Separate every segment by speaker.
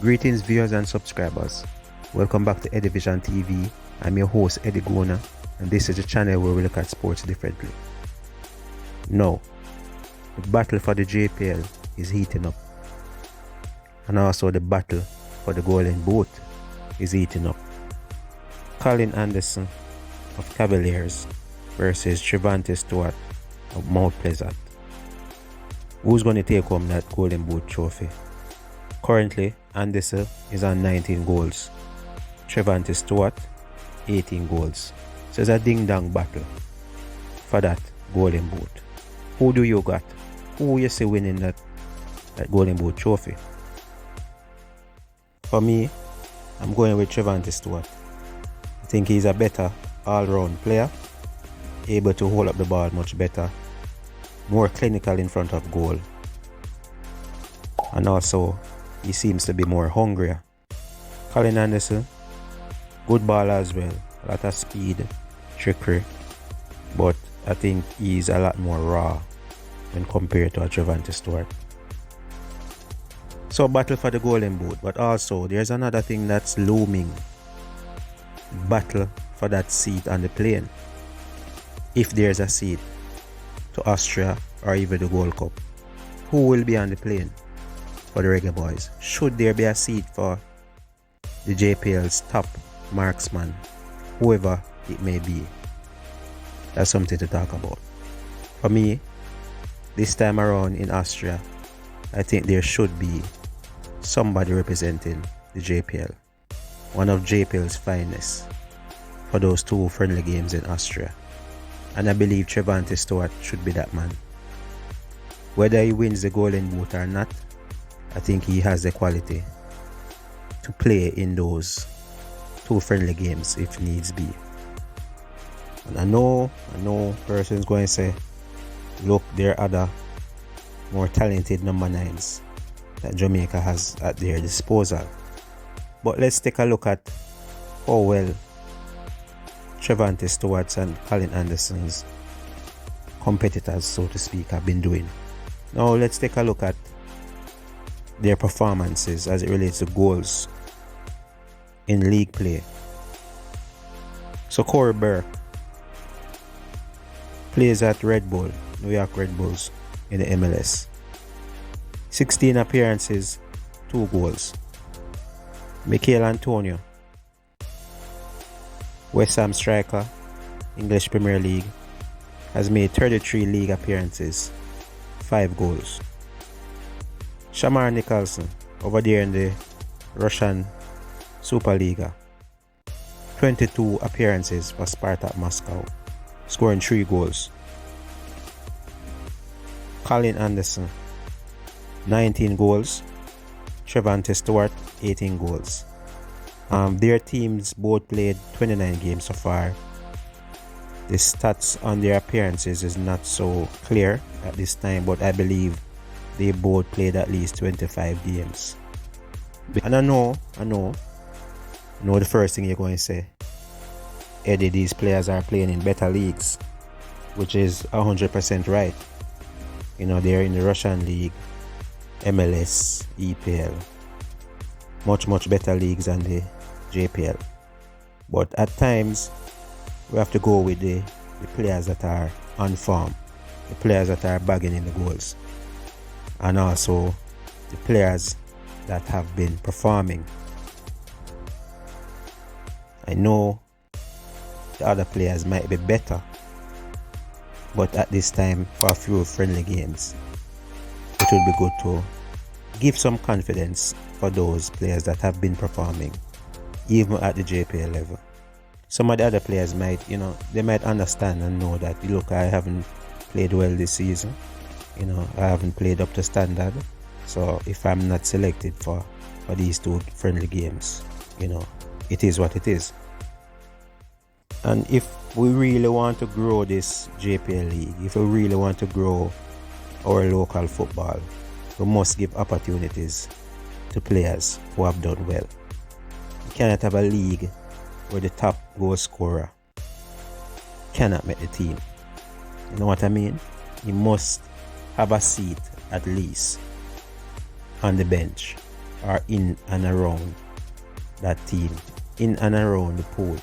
Speaker 1: Greetings viewers and subscribers. Welcome back to Edivision TV. I'm your host Eddie Gona, and this is a channel where we look at sports differently. Now, the battle for the JPL is heating up, and also the battle for the Golden Boot is heating up. Colin Anderson of Cavaliers versus Trivante Stewart of Mount Pleasant. Who's going to take home that Golden Boot trophy? Currently, Anderson is on 19 goals. Trivante Stewart, 18 goals. So it's a ding-dong battle for that Golden Boot. Who do you got? Who you see winning that Golden Boot trophy? For me, I'm going with Trivante Stewart. I think he's a better all-round player, able to hold up the ball much better, more clinical in front of goal, and also he seems to be more hungrier. Colin Anderson, good baller as well, a lot of speed, trickery, but I think he's a lot more raw when compared to a Trivante Stewart. So battle for the Golden Boot, but also there's another thing that's looming. Battle for that seat on the plane. If there's a seat to Austria or even the Gold Cup, who will be on the plane for the Reggae Boyz? Should there be a seat for the JPL's top marksman, whoever it may be? That's something to talk about. For me, this time around in Austria, I think there should be somebody representing the JPL, one of JPL's finest, for those two friendly games in Austria. And I believe Trivante Stewart should be that man. Whether he wins the Golden Boot or not, I think he has the quality to play in those two friendly games if needs be. And I know persons going to say, look, there are other more talented number 9s that Jamaica has at their disposal. But let's take a look at how well Trivante Stewart's and Colin Anderson's competitors, so to speak, have been doing. Now let's take a look at their performances as it relates to goals in league play. So Corey Burke plays at Red Bull, New York Red Bulls in the MLS. 16 appearances, 2 goals. Michael Antonio, West Ham striker, English Premier League, has made 33 league appearances, 5 goals. Shamar Nicholson, over there in the Russian Superliga, 22 appearances for Spartak Moscow, scoring 3 goals. Colin Anderson, 19 goals. Trivante Stewart, 18 goals. Their teams both played 29 games so far. The stats on their appearances is not so clear at this time, but I believe they both played at least 25 games. And I know the first thing you're going to say, Eddie, these players are playing in better leagues, which is 100% right. You know, they're in the Russian league, MLS, EPL, much better leagues than the JPL. But at times, we have to go with the players that are on form, the players that are bagging in the goals, and also the players that have been performing. I know the other players might be better, but at this time, for a few friendly games, it would be good to give some confidence for those players that have been performing, even at the JPL level. Some of the other players might, they might understand and know that, look, I haven't played well this season. I haven't played up to standard. So if I'm not selected for these two friendly games, it is what it is. And if we really want to grow this JPL league, if we really want to grow our local football, we must give opportunities to players who have done well. We cannot have a league where the top goal scorer cannot make the team. You know what I mean? You must have a seat at least on the bench are in and around that team, in and around the pool.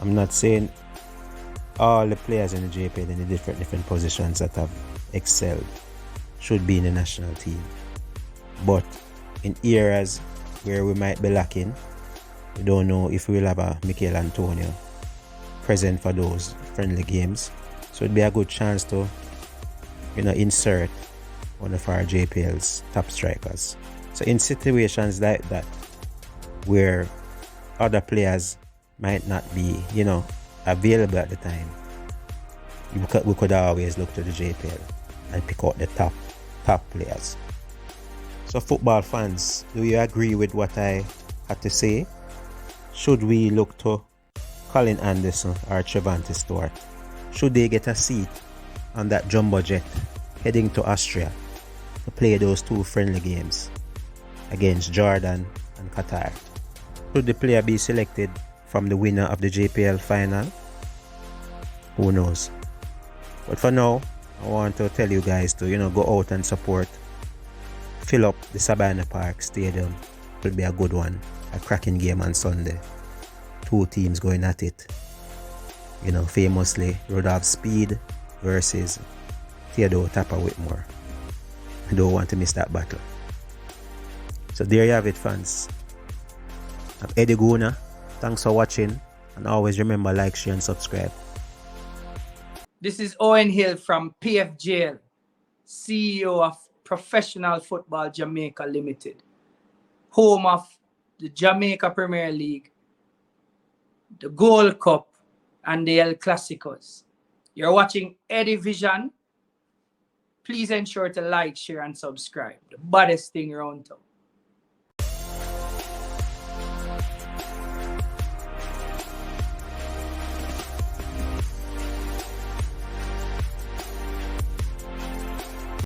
Speaker 1: I'm not saying all the players in the JPL in the different positions that have excelled should be in the national team. But in areas where we might be lacking, we don't know if we'll have a Mikel Antonio present for those friendly games. So it'd be a good chance to, insert one of our JPL's top strikers. So in situations like that, where other players might not be, available at the time, we could always look to the JPL and pick out the top players. So football fans, do you agree with what I had to say? Should we look to Colin Anderson or Trivante Stewart? Should they get a seat on that jumbo jet heading to Austria to play those two friendly games against Jordan and Qatar? Should the player be selected from the winner of the JPL final? Who knows? But for now, I want to tell you guys to, go out and support. Fill up the Savannah Park Stadium. It will be a good one. A cracking game on Sunday. Two teams going at it. Famously, Rudolph Speed versus Theodore Tapper Whitmore. I don't want to miss that battle. So there you have it, fans. I'm Eddie Guna. Thanks for watching. And always remember, like, share, and subscribe.
Speaker 2: This is Owen Hill from PFJL, CEO of Professional Football Jamaica Limited, home of the Jamaica Premier League, the Gold Cup, and the El Clasicos. You're watching Eddie Vision. Please ensure to like, share, and subscribe. The baddest thing around town.